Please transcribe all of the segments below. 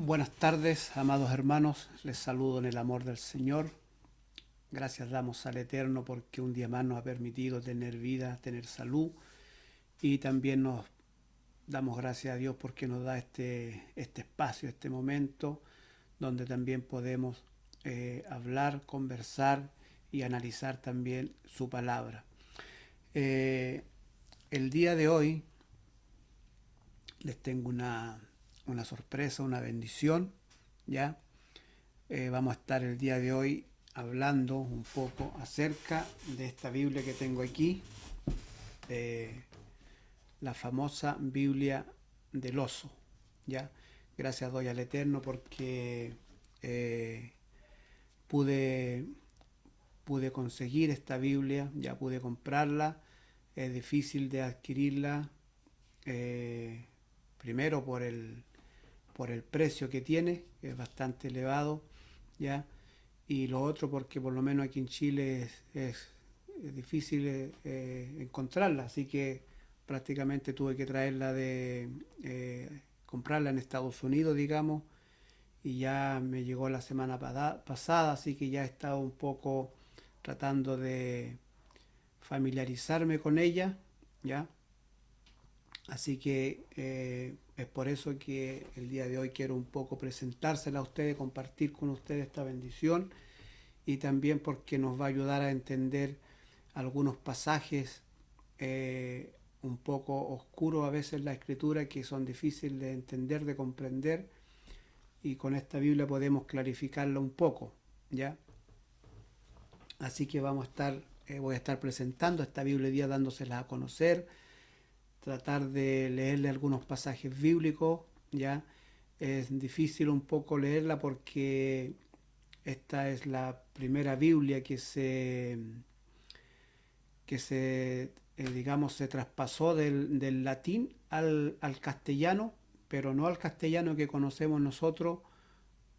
Buenas tardes, amados hermanos. Les saludo en el amor del Señor. Gracias damos al Eterno porque un día más nos ha permitido tener vida, tener salud. Y también nos damos gracias a Dios porque nos da este espacio, este momento, donde también podemos hablar, conversar y analizar también su palabra. El día de hoy les tengo una sorpresa, una bendición, ¿ya? Vamos a estar el día de hoy hablando un poco acerca de esta Biblia que tengo aquí, la famosa Biblia del oso, ¿ya? Gracias doy al Eterno porque pude, pude conseguir esta Biblia, ya pude comprarla. Es difícil de adquirirla, primero por el precio que tiene, que es bastante elevado, ¿ya? Y lo otro porque por lo menos aquí en Chile es difícil encontrarla, así que prácticamente tuve que traerla comprarla en Estados Unidos, digamos, y ya me llegó la semana pasada, así que ya he estado un poco tratando de familiarizarme con ella, ¿ya? Así que es por eso que el día de hoy quiero un poco presentársela a ustedes, compartir con ustedes esta bendición y también porque nos va a ayudar a entender algunos pasajes un poco oscuros a veces en la escritura que son difíciles de entender, de comprender, y con esta Biblia podemos clarificarla un poco, ¿ya? Así que voy a estar presentando esta Biblia hoy día, dándosela a conocer, tratar de leerle algunos pasajes bíblicos, ¿ya? Es difícil un poco leerla porque esta es la primera Biblia digamos, se traspasó del latín al castellano, pero no al castellano que conocemos nosotros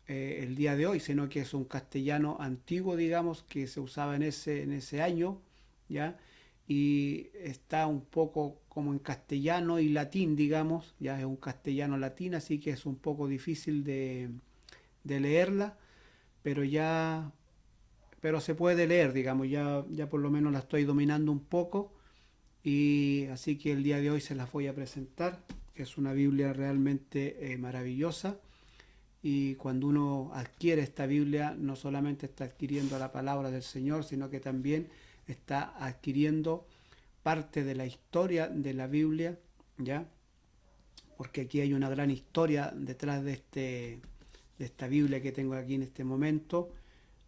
el día de hoy, sino que es un castellano antiguo, digamos, que se usaba en ese año, ¿ya? Y está un poco como en castellano y latín, digamos, ya es un castellano latín, así que es un poco difícil de leerla, pero pero se puede leer, digamos, ya por lo menos la estoy dominando un poco, y así que el día de hoy se las voy a presentar. Es una Biblia realmente maravillosa, y cuando uno adquiere esta Biblia no solamente está adquiriendo la palabra del Señor, sino que también está adquiriendo parte de la historia de la Biblia, ¿ya? Porque aquí hay una gran historia detrás de esta Biblia que tengo aquí en este momento.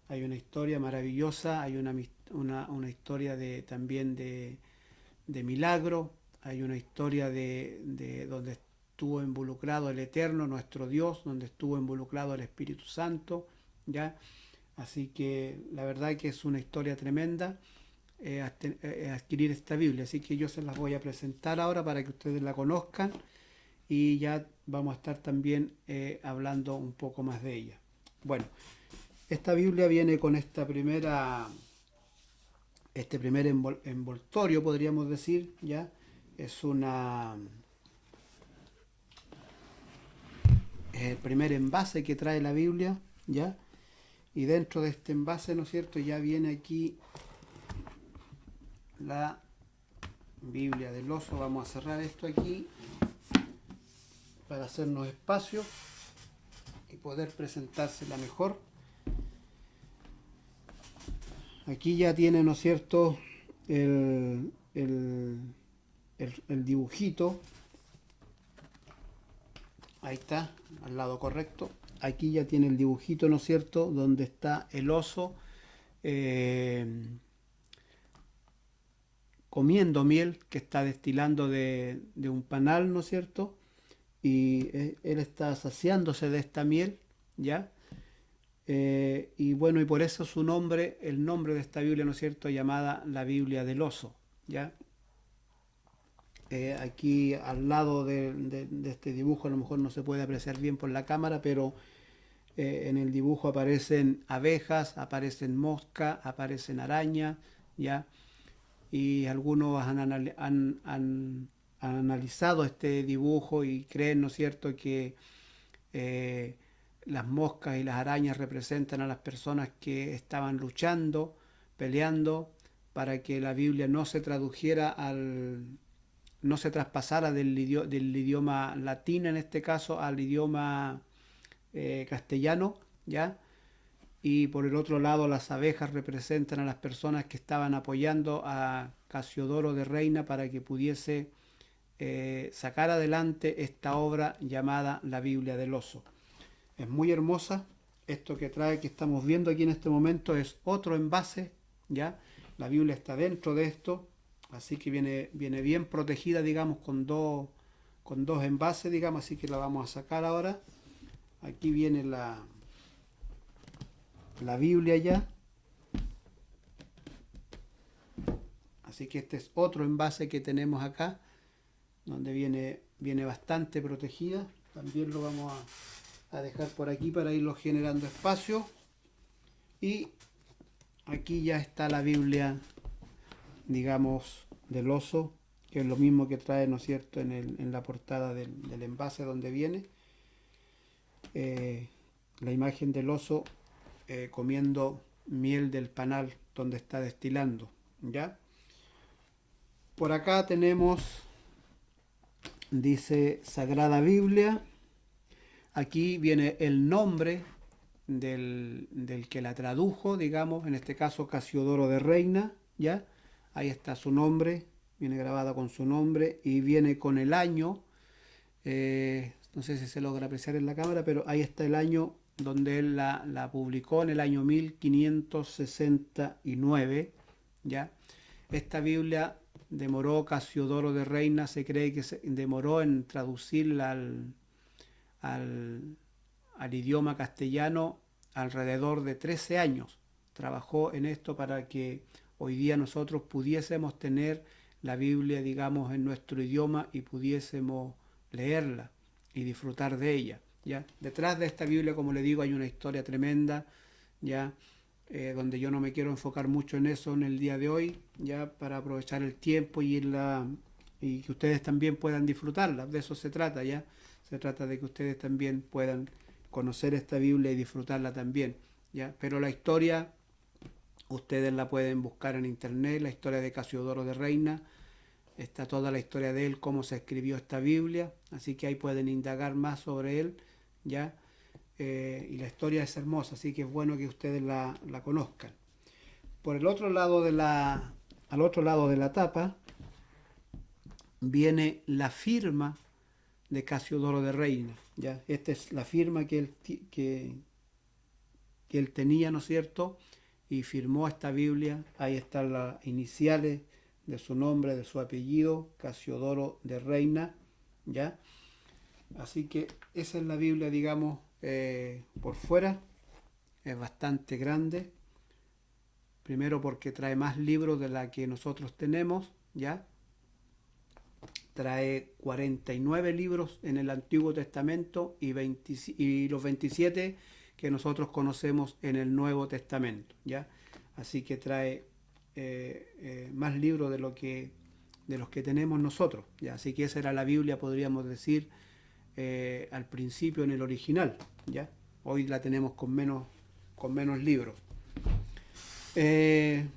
Hay una historia maravillosa, hay una historia también de milagro, hay una historia de donde estuvo involucrado el Eterno, nuestro Dios, donde estuvo involucrado el Espíritu Santo, ¿ya? Así que la verdad que es una historia tremenda adquirir esta Biblia, así que yo se las voy a presentar ahora para que ustedes la conozcan, y ya vamos a estar también hablando un poco más de ella. Bueno, esta Biblia viene con este primer envoltorio, podríamos decir, ¿ya? Es es el primer envase que trae la Biblia, ¿ya? Y dentro de este envase, ¿no es cierto?, ya viene aquí la Biblia del oso. Vamos a cerrar esto aquí para hacernos espacio y poder presentársela mejor. Aquí ya tiene, ¿no es cierto?, el dibujito. Ahí está, al lado correcto. Aquí ya tiene el dibujito, ¿no es cierto?, donde está el oso eh, comiendo miel que está destilando de un panal, ¿no es cierto? Y él está saciándose de esta miel, ¿ya? Y bueno, y por eso su nombre, el nombre de esta Biblia, ¿no es cierto?, llamada la Biblia del oso, ¿ya? Aquí al lado de este dibujo, a lo mejor no se puede apreciar bien por la cámara, pero en el dibujo aparecen abejas, aparecen moscas, aparecen arañas, ¿ya? Y algunos han analizado este dibujo y creen, ¿no es cierto?, que las moscas y las arañas representan a las personas que estaban luchando, peleando, para que la Biblia no se tradujera no se traspasara del idioma latino en este caso al idioma castellano, ¿ya? Y por el otro lado las abejas representan a las personas que estaban apoyando a Casiodoro de Reina para que pudiese sacar adelante esta obra llamada la Biblia del Oso. Es muy hermosa. Esto que trae, que estamos viendo aquí en este momento, es otro envase, ¿ya? La Biblia está dentro de esto, así que viene bien protegida, digamos, con dos envases, digamos, así que la vamos a sacar ahora. Aquí viene la Biblia ya. Así que este es otro envase que tenemos acá, donde viene bastante protegida. También lo vamos a dejar por aquí para irlo generando espacio. Y aquí ya está la Biblia, digamos, del oso, que es lo mismo que trae, ¿no es cierto?, en la portada del envase donde viene. La imagen del oso comiendo miel del panal donde está destilando, ¿ya? Por acá tenemos, dice Sagrada Biblia. Aquí viene el nombre del que la tradujo, digamos, en este caso Casiodoro de Reina, ¿ya? Ahí está su nombre, viene grabada con su nombre y viene con el año, no sé si se logra apreciar en la cámara, pero ahí está el año donde él la publicó, en el año 1569, ¿ya? Esta Biblia demoró Casiodoro de Reina, se cree que se demoró en traducirla al idioma castellano alrededor de 13 años. Trabajó en esto para que hoy día nosotros pudiésemos tener la Biblia, digamos, en nuestro idioma y pudiésemos leerla y disfrutar de ella, ¿ya? Detrás de esta Biblia, como le digo, hay una historia tremenda, ¿ya? Donde yo no me quiero enfocar mucho en eso en el día de hoy, ya, para aprovechar el tiempo y que ustedes también puedan disfrutarla. De eso se trata, ¿ya? Se trata de que ustedes también puedan conocer esta Biblia y disfrutarla también, ¿ya? Pero la historia, ustedes la pueden buscar en internet, la historia de Casiodoro de Reina, está toda la historia de él, cómo se escribió esta Biblia, así que ahí pueden indagar más sobre él, ¿ya? Y la historia es hermosa, así que es bueno que ustedes la conozcan. Por el otro lado al otro lado de la tapa viene la firma de Casiodoro de Reina, ¿ya? Esta es la firma que él tenía, ¿no es cierto? Y firmó esta Biblia. Ahí están las iniciales de su nombre, de su apellido, Casiodoro de Reina, ¿ya? Así que esa es la Biblia, digamos, por fuera. Es bastante grande. Primero porque trae más libros de la que nosotros tenemos, ¿ya? Trae 49 libros en el Antiguo Testamento y los 27 que nosotros conocemos en el Nuevo Testamento, ¿ya? Así que trae más libros de los que tenemos nosotros, ¿ya? Así que esa era la Biblia, podríamos decir, al principio en el original, ¿ya? Hoy la tenemos con menos libros. En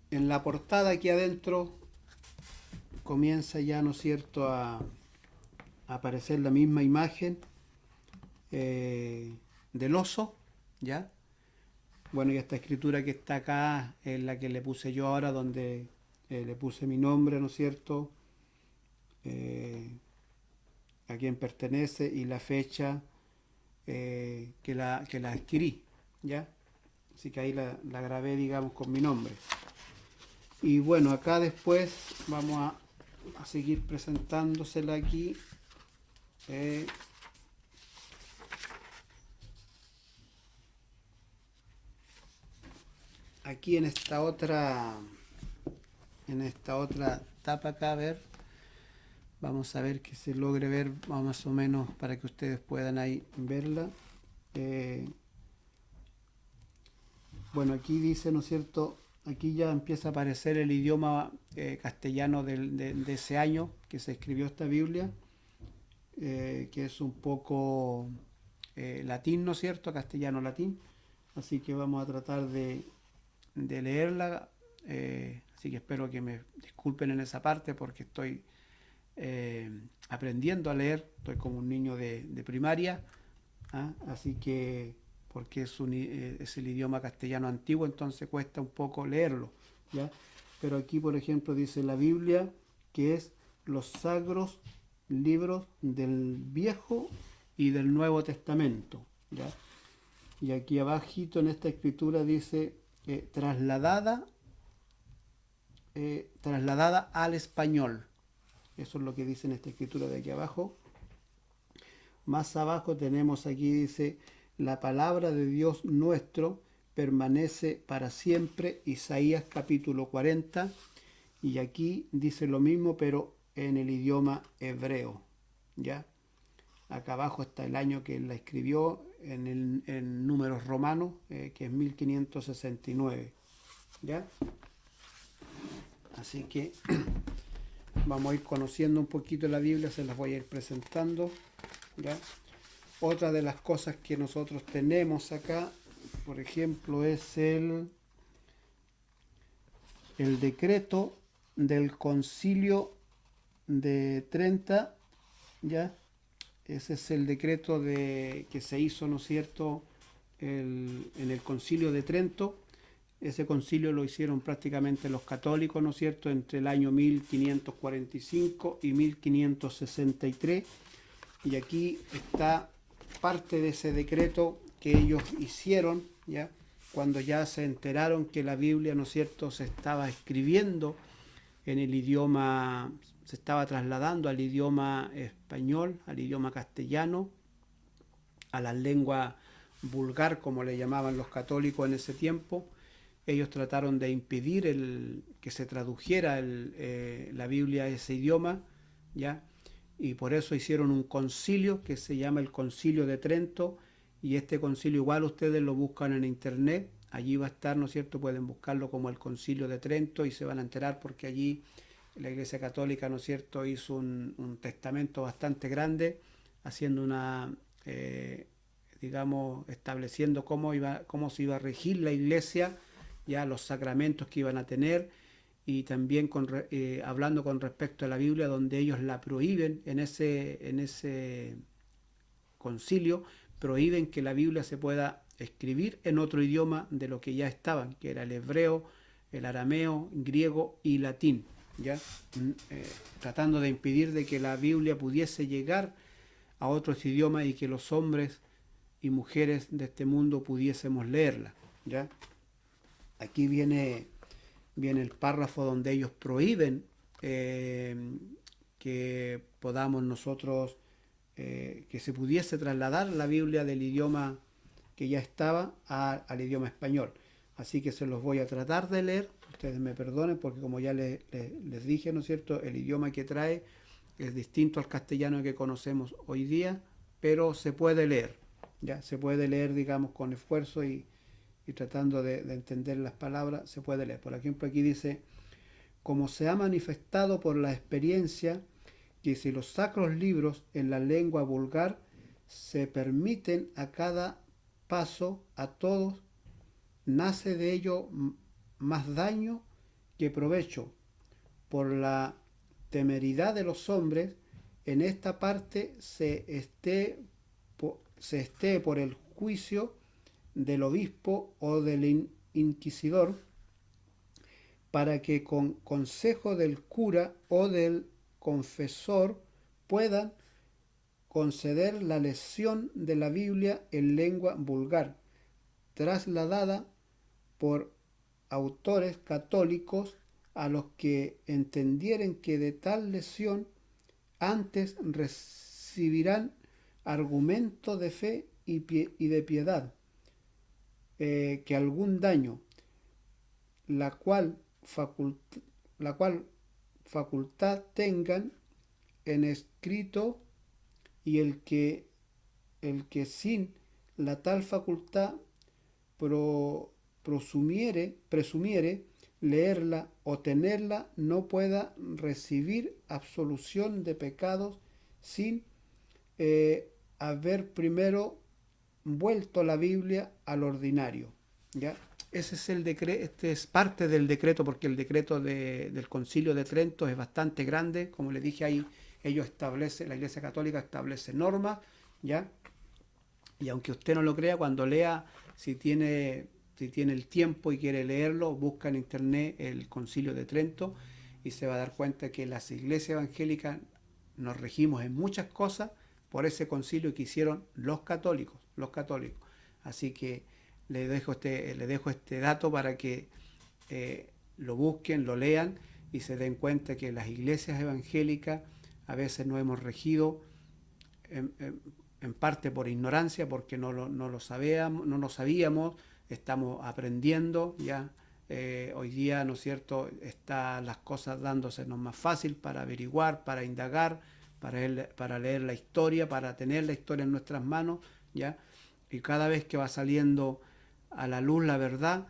la portada aquí adentro comienza ya, ¿no es cierto?, a aparecer la misma imagen del oso, ¿ya? Bueno, y esta escritura que está acá es la que le puse yo ahora, donde le puse mi nombre, ¿no es cierto?, a quién pertenece y la fecha que la adquirí, ¿ya? Así que ahí la grabé, digamos, con mi nombre. Y bueno, acá después vamos a seguir presentándosela aquí. Aquí en esta otra tapa acá, a ver, vamos a ver que se logre ver más o menos para que ustedes puedan ahí verla. Bueno, aquí dice, ¿no es cierto?, aquí ya empieza a aparecer el idioma castellano de ese año que se escribió esta Biblia. que es un poco latín, ¿no es cierto? Castellano-latín. Así que vamos a tratar de leerla. Así que espero que me disculpen en esa parte porque estoy aprendiendo a leer. Estoy como un niño de primaria. ¿Ah? Así que, porque es el idioma castellano antiguo, entonces cuesta un poco leerlo, ¿ya? Pero aquí, por ejemplo, dice la Biblia que es los sagros libros del Viejo y del Nuevo Testamento, ¿ya? Y aquí abajito en esta escritura dice trasladada al español. Eso es lo que dice en esta escritura de aquí abajo. Más abajo tenemos aquí, dice, la palabra de Dios nuestro permanece para siempre, Isaías capítulo 40, y aquí dice lo mismo, pero en el idioma hebreo, ¿ya? Acá abajo está el año que él la escribió en números romanos, que es 1569, ¿ya? Así que vamos a ir conociendo un poquito la Biblia, se las voy a ir presentando, ¿ya? Otra de las cosas que nosotros tenemos acá, por ejemplo, es el decreto del Concilio de Trento, ¿ya? Ese es el decreto que se hizo, ¿no es cierto?, en el Concilio de Trento. Ese concilio lo hicieron prácticamente los católicos, ¿no es cierto?, entre el año 1545 y 1563. Y aquí está parte de ese decreto que ellos hicieron, ¿ya? Cuando ya se enteraron que la Biblia, ¿no es cierto?, se estaba escribiendo en el idioma, se estaba trasladando al idioma español, al idioma castellano, a la lengua vulgar, como le llamaban los católicos en ese tiempo. Ellos trataron de impedir que se tradujera la Biblia a ese idioma, ¿ya? Y por eso hicieron un concilio que se llama el Concilio de Trento, y este concilio igual ustedes lo buscan en internet, allí va a estar, ¿no es cierto? Pueden buscarlo como el Concilio de Trento y se van a enterar porque allí la Iglesia Católica, ¿no es cierto?, hizo un testamento bastante grande, haciendo digamos, estableciendo cómo se iba a regir la Iglesia, ya los sacramentos que iban a tener, y también hablando con respecto a la Biblia, donde ellos la prohíben en ese concilio, prohíben que la Biblia se pueda escribir en otro idioma de lo que ya estaban, que era el hebreo, el arameo, griego y latín, ¿ya? Tratando de impedir de que la Biblia pudiese llegar a otros idiomas y que los hombres y mujeres de este mundo pudiésemos leerla, ¿ya? Aquí viene el párrafo donde ellos prohíben que podamos nosotros, que se pudiese trasladar la Biblia del idioma que ya estaba al idioma español. Así que se los voy a tratar de leer, ustedes me perdonen porque como ya les dije, ¿no es cierto?, el idioma que trae es distinto al castellano que conocemos hoy día, pero se puede leer, ya se puede leer, digamos, con esfuerzo y tratando de entender las palabras, se puede leer. Por ejemplo, aquí dice, como se ha manifestado por la experiencia, que si los sacros libros en la lengua vulgar se permiten a cada paso a todos, nace de ello más daño que provecho. Por la temeridad de los hombres, en esta parte se esté por el juicio del obispo o del inquisidor, para que con consejo del cura o del confesor puedan conceder la lección de la Biblia en lengua vulgar, trasladada por autores católicos, a los que entendieren que de tal lección antes recibirán argumento de fe y de piedad, que algún daño, la cual facultad tengan en escrito, y el que sin la tal facultad presumiere leerla o tenerla, no pueda recibir absolución de pecados sin haber primero vuelto la Biblia al ordinario, ¿ya? Ese es el decreto, este es parte del decreto, porque el decreto del Concilio de Trento es bastante grande, como les dije ahí, ellos establecen, la Iglesia Católica establece normas, ¿ya? Y aunque usted no lo crea, cuando lea, si tiene el tiempo y quiere leerlo, busca en internet el Concilio de Trento y se va a dar cuenta que las iglesias evangélicas nos regimos en muchas cosas por ese concilio que hicieron los católicos, los católicos. Así que le dejo este dato para que lo busquen, lo lean y se den cuenta que las iglesias evangélicas a veces nos hemos regido en, en- en parte por ignorancia, porque no lo sabíamos, estamos aprendiendo ya. Hoy día, ¿no es cierto?, están las cosas dándosenos más fácil para averiguar, para indagar, para leer la historia, para tener la historia en nuestras manos, ¿ya? Y cada vez que va saliendo a la luz la verdad,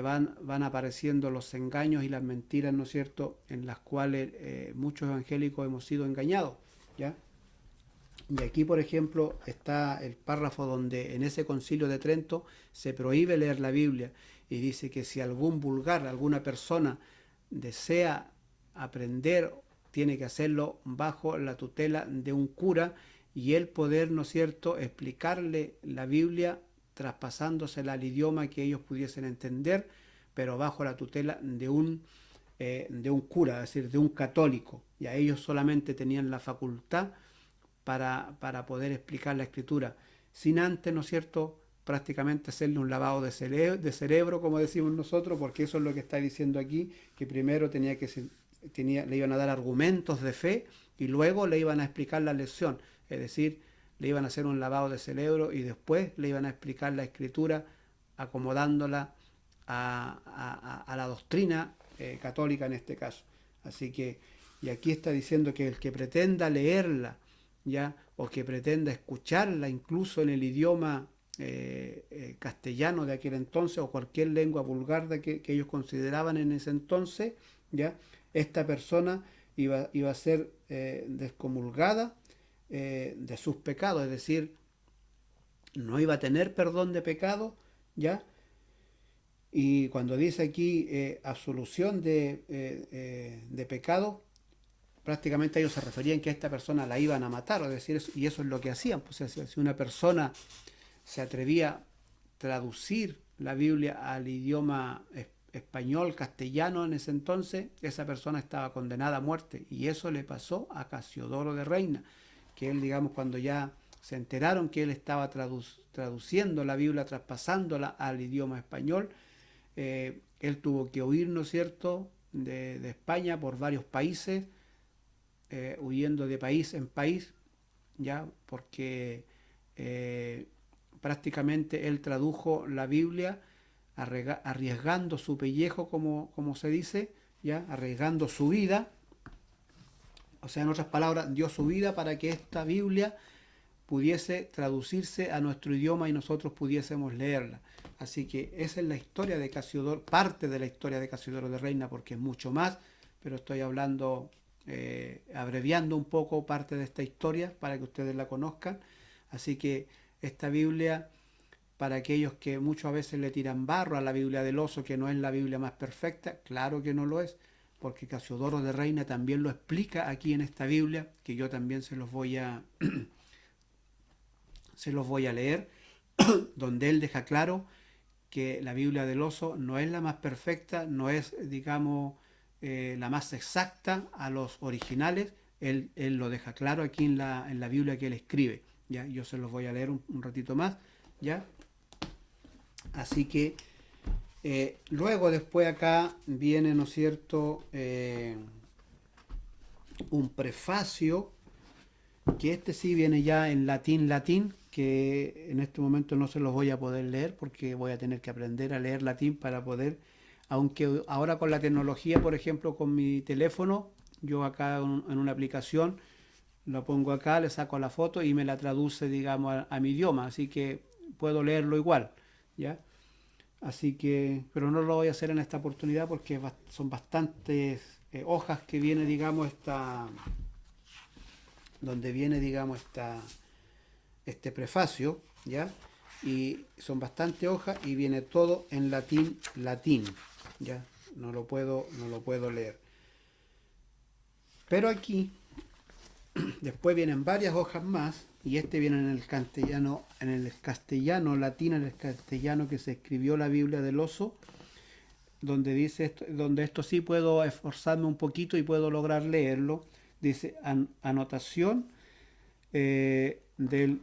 van apareciendo los engaños y las mentiras, ¿no es cierto?, en las cuales muchos evangélicos hemos sido engañados, ¿ya? Y aquí, por ejemplo, está el párrafo donde en ese concilio de Trento se prohíbe leer la Biblia y dice que si algún vulgar, alguna persona desea aprender, tiene que hacerlo bajo la tutela de un cura y él poder, ¿no es cierto?, explicarle la Biblia traspasándosela al idioma que ellos pudiesen entender, pero bajo la tutela de un cura, es decir, de un católico. Y a ellos solamente tenían la facultad para poder explicar la escritura, sin antes, ¿no es cierto?, prácticamente hacerle un lavado de cerebro, como decimos nosotros, porque eso es lo que está diciendo aquí, que primero le iban a dar argumentos de fe y luego le iban a explicar la lección, es decir, le iban a hacer un lavado de cerebro y después le iban a explicar la escritura acomodándola a la doctrina católica en este caso. Así que, y aquí está diciendo que el que pretenda leerla, ya, o que pretenda escucharla incluso en el idioma castellano de aquel entonces o cualquier lengua vulgar que ellos consideraban en ese entonces, ya, esta persona iba a ser descomulgada de sus pecados, es decir, no iba a tener perdón de pecado, ya. Y cuando dice aquí absolución de pecado, prácticamente ellos se referían que a esta persona la iban a matar, es decir, y eso es lo que hacían. Pues si una persona se atrevía a traducir la Biblia al idioma español, castellano en ese entonces, esa persona estaba condenada a muerte. Y eso le pasó a Casiodoro de Reina, que él, digamos, cuando ya se enteraron que él estaba traduciendo la Biblia, traspasándola al idioma español, él tuvo que huir, ¿no es cierto?, de España por varios países, huyendo de país en país, ya, porque eh, prácticamente él tradujo la Biblia arriesgando su pellejo, como se dice, ya, arriesgando su vida, o sea, en otras palabras, dio su vida para que esta Biblia pudiese traducirse a nuestro idioma y nosotros pudiésemos leerla. Así que esa es la historia de Casiodoro, parte de la historia de Casiodoro de Reina, porque es mucho más, pero estoy hablando, abreviando un poco parte de esta historia para que ustedes la conozcan. Así que esta Biblia, para aquellos que muchas veces le tiran barro a la Biblia del Oso, que no es la Biblia más perfecta, claro que no lo es, porque Casiodoro de Reina también lo explica aquí en esta Biblia, que yo también se los voy a leer, donde él deja claro que la Biblia del Oso no es la más perfecta, no es, digamos, la más exacta a los originales. Él lo deja claro aquí en la Biblia que él escribe. ¿Ya? Yo se los voy a leer un ratito más. ¿Ya? Así que luego después acá viene, ¿no es cierto?, un prefacio, que este sí viene ya en latín, que en este momento no se los voy a poder leer porque voy a tener que aprender a leer latín para poder, aunque ahora con la tecnología, por ejemplo, con mi teléfono, yo acá en una aplicación lo pongo acá, le saco la foto y me la traduce, digamos, a mi idioma, así que puedo leerlo igual, ¿ya? Así que, pero no lo voy a hacer en esta oportunidad porque son bastantes hojas que viene, digamos, donde viene, digamos, este prefacio, ¿ya? Y son bastante hojas y viene todo en latín, ¿ya? No lo puedo leer. Pero aquí, después vienen varias hojas más, y este viene en el castellano latino, en el castellano que se escribió la Biblia del Oso, donde dice donde esto sí puedo esforzarme un poquito y puedo lograr leerlo. Dice anotación del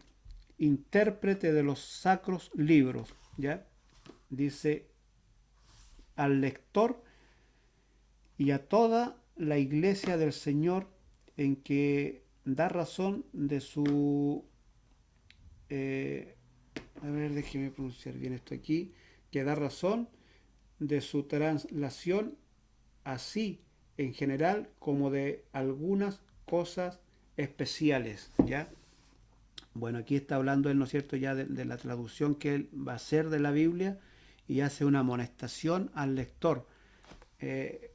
intérprete de los sacros libros, ¿ya? Dice al lector y a toda la iglesia del Señor en que da razón de su a ver, déjeme pronunciar bien esto aquí, que da razón de su traslación así en general como de algunas cosas especiales, ¿ya? Bueno, aquí está hablando él, ¿no es cierto?, ya de la traducción que él va a hacer de la Biblia y hace una amonestación al lector. Eh,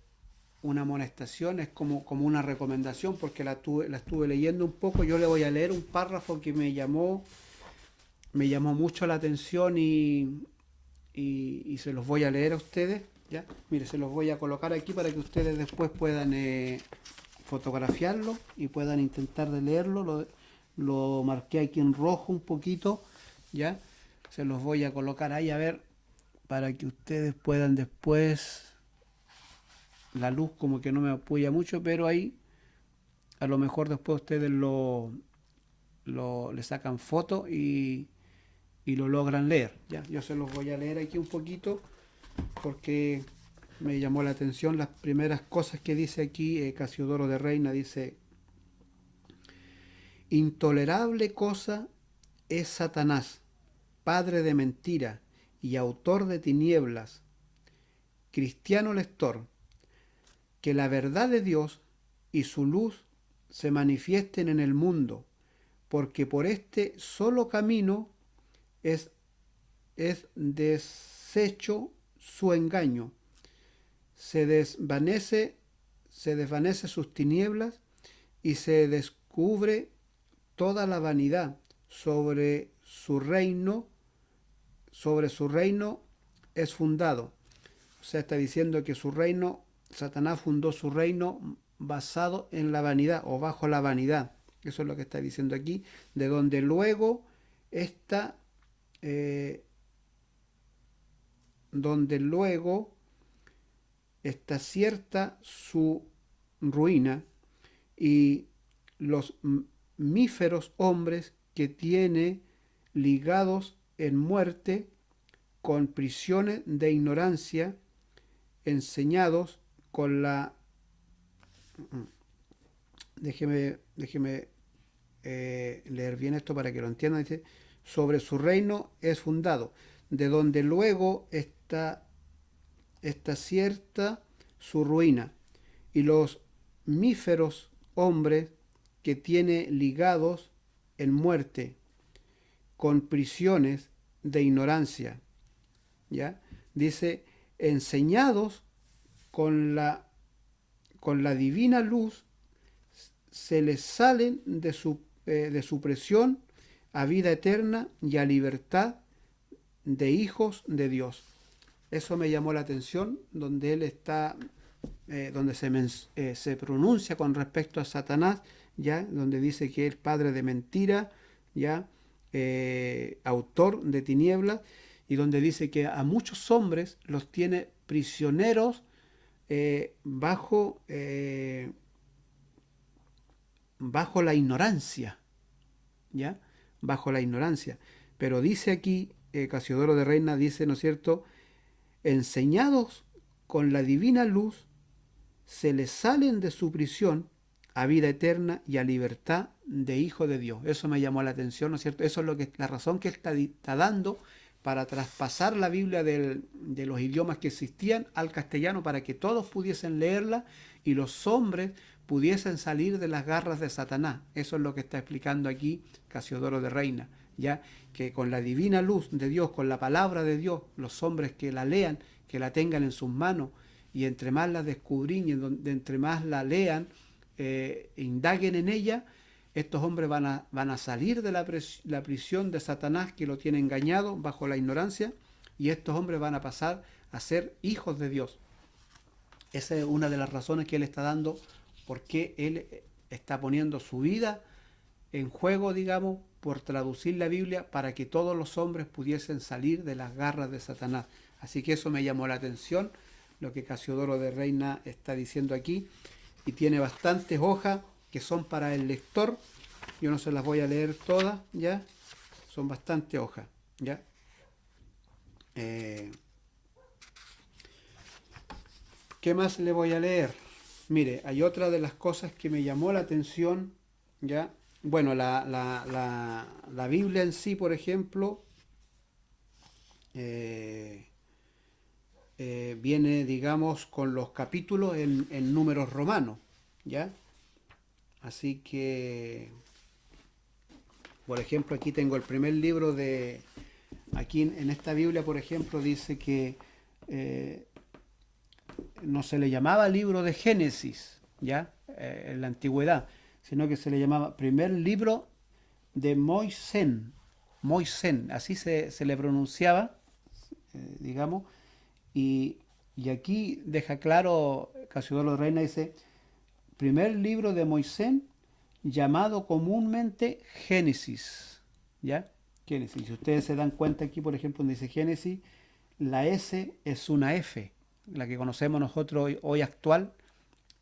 una amonestación es como una recomendación porque la estuve leyendo un poco. Yo le voy a leer un párrafo que me llamó mucho la atención y se los voy a leer a ustedes, ¿ya? Mire, se los voy a colocar aquí para que ustedes después puedan fotografiarlo y puedan intentar de leerlo. Lo marqué aquí en rojo un poquito, ¿ya? Se los voy a colocar ahí a ver para que ustedes puedan después. La luz como que no me apoya mucho, pero ahí a lo mejor después ustedes le sacan foto y lo logran leer. ¿Ya? Yo se los voy a leer aquí un poquito porque me llamó la atención las primeras cosas que dice aquí Casiodoro de Reina. Dice: intolerable cosa es Satanás, padre de mentira y autor de tinieblas, cristiano lector, que la verdad de Dios y su luz se manifiesten en el mundo, porque por este solo camino es deshecho su engaño, se desvanece sus tinieblas y se descubre toda la vanidad sobre su reino es fundado. O sea, está diciendo que su reino, Satanás fundó su reino basado en la vanidad o bajo la vanidad. Eso es lo que está diciendo aquí, de donde luego está cierta su ruina y los míferos hombres que tiene ligados en muerte con prisiones de ignorancia, enseñados con la... Déjeme leer bien esto para que lo entiendan. Dice: sobre su reino es fundado, de donde luego está cierta su ruina, y los míferos hombres que tiene ligados en muerte con prisiones de ignorancia, ¿ya? Dice, enseñados con la divina luz, se les salen de su presión a vida eterna y a libertad de hijos de Dios. Eso me llamó la atención, donde él está, donde se pronuncia con respecto a Satanás, ya, donde dice que es padre de mentira, ya, autor de tinieblas, y donde dice que a muchos hombres los tiene prisioneros bajo la ignorancia, ¿ya? Bajo la ignorancia. Pero dice aquí, Casiodoro de Reina dice, ¿no es cierto?, enseñados con la divina luz, se les salen de su prisión a vida eterna y a libertad de hijo de Dios. Eso me llamó la atención, ¿no es cierto? Eso es la razón que está dando para traspasar la Biblia de los idiomas que existían al castellano, para que todos pudiesen leerla y los hombres pudiesen salir de las garras de Satanás. Eso es lo que está explicando aquí Casiodoro de Reina, ya que con la divina luz de Dios, con la palabra de Dios, los hombres que la lean, que la tengan en sus manos, y entre más la descubrían, entre más la lean, indaguen en ella, estos hombres van a salir de la prisión de Satanás que lo tiene engañado bajo la ignorancia, y estos hombres van a pasar a ser hijos de Dios. Esa es una de las razones que él está dando, porque él está poniendo su vida en juego, digamos, por traducir la Biblia para que todos los hombres pudiesen salir de las garras de Satanás. Así que eso me llamó la atención, lo que Casiodoro de Reina está diciendo aquí, y tiene bastantes hojas que son para el lector. Yo no se las voy a leer todas, ¿ya? Son bastantes hojas, ¿ya? ¿Qué más le voy a leer? Mire, hay otra de las cosas que me llamó la atención, ¿ya? Bueno, la Biblia en sí, por ejemplo, eh, viene, digamos, con los capítulos en números romanos, ¿ya? Así que, por ejemplo, aquí tengo el primer libro de... Aquí en esta Biblia, por ejemplo, dice que eh, no se le llamaba libro de Génesis, ¿ya? En la antigüedad, sino que se le llamaba primer libro de Moisén. Moisén, así se le pronunciaba, digamos, y, y aquí deja claro, Casiodoro Reina dice, primer libro de Moisés, llamado comúnmente Génesis, ¿ya? Génesis. Si ustedes se dan cuenta aquí, por ejemplo, donde dice Génesis, la S es una F. La que conocemos nosotros hoy actual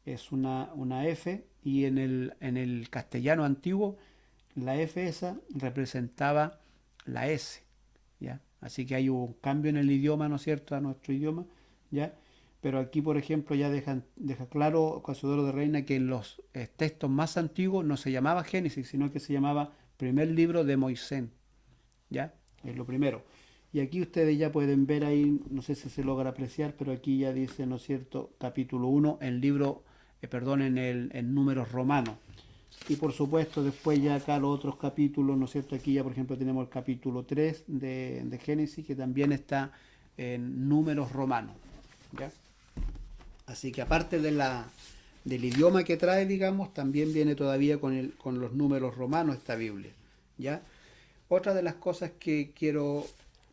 es una F, y en el castellano antiguo la F esa representaba la S, ¿ya? Así que hay un cambio en el idioma, ¿no es cierto?, a nuestro idioma, ¿ya? Pero aquí, por ejemplo, ya deja claro Casiodoro de Reina que en los textos más antiguos no se llamaba Génesis, sino que se llamaba primer libro de Moisés, ¿ya? Es lo primero. Y aquí ustedes ya pueden ver ahí, no sé si se logra apreciar, pero aquí ya dice, ¿no es cierto?, capítulo 1, el libro, perdón, en números romanos. Y por supuesto, después ya acá los otros capítulos, ¿no es cierto? Aquí ya, por ejemplo, tenemos el capítulo 3 de Génesis, que también está en números romanos, ¿ya? Así que aparte del idioma que trae, digamos, también viene todavía con los números romanos esta Biblia, ¿ya? Otra de las cosas que quiero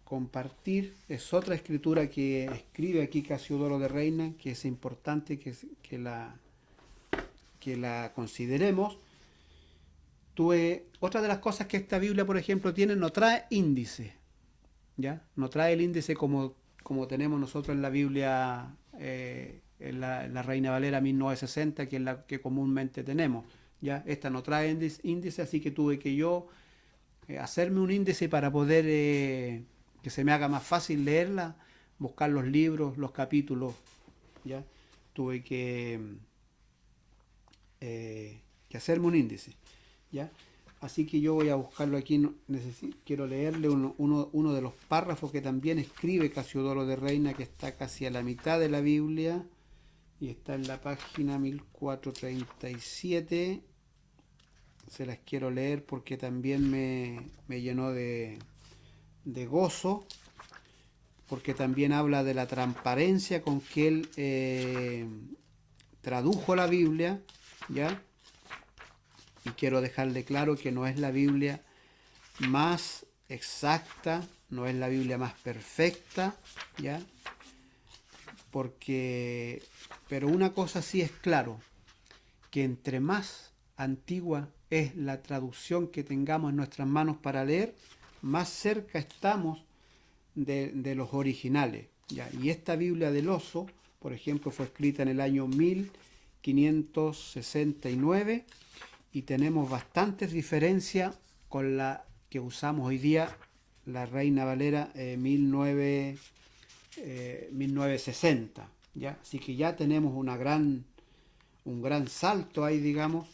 compartir es otra escritura que escribe aquí Casiodoro de Reina, que es importante que la consideremos. Otra de las cosas que esta Biblia, por ejemplo, tiene, no trae índice, ¿ya? No trae el índice como tenemos nosotros en la Biblia, en la Reina Valera 1960, que es la que comúnmente tenemos, ¿ya? Esta no trae índice, así que tuve que yo hacerme un índice para poder que se me haga más fácil leerla, buscar los libros, los capítulos, ¿ya? Tuve que hacerme un índice, ¿ya? Así que yo voy a buscarlo aquí, quiero leerle uno de los párrafos que también escribe Casiodoro de Reina, que está casi a la mitad de la Biblia, y está en la página 1437. Se las quiero leer porque también me llenó de gozo, porque también habla de la transparencia con que él tradujo la Biblia, ¿ya? Y quiero dejarle claro que no es la Biblia más exacta, no es la Biblia más perfecta, ¿ya? Pero una cosa sí es claro, que entre más antigua es la traducción que tengamos en nuestras manos para leer, más cerca estamos de los originales, ¿ya? Y esta Biblia del Oso, por ejemplo, fue escrita en el año 1569, y tenemos bastantes diferencias con la que usamos hoy día, la Reina Valera 1960, ¿ya? Así que ya tenemos un gran salto ahí, digamos.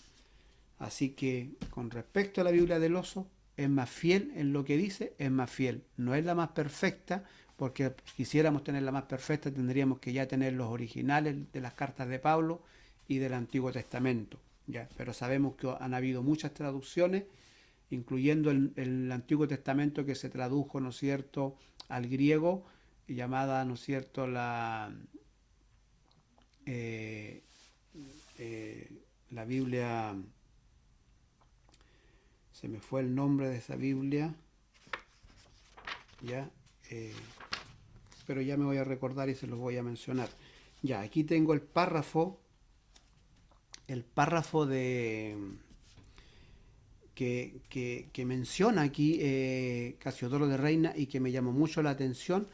Así que con respecto a la Biblia del Oso, es más fiel en lo que dice, es más fiel. No es la más perfecta, porque si quisiéramos tener la más perfecta tendríamos que ya tener los originales de las cartas de Pablo y del Antiguo Testamento, ¿ya? Pero sabemos que han habido muchas traducciones, incluyendo el Antiguo Testamento que se tradujo, ¿no es cierto?, al griego, llamada, ¿no es cierto?, eh, la Biblia Se me fue el nombre de esa Biblia, ya, pero ya me voy a recordar y se los voy a mencionar. Ya, aquí tengo el párrafo de que menciona aquí Casiodoro de Reina y que me llamó mucho la atención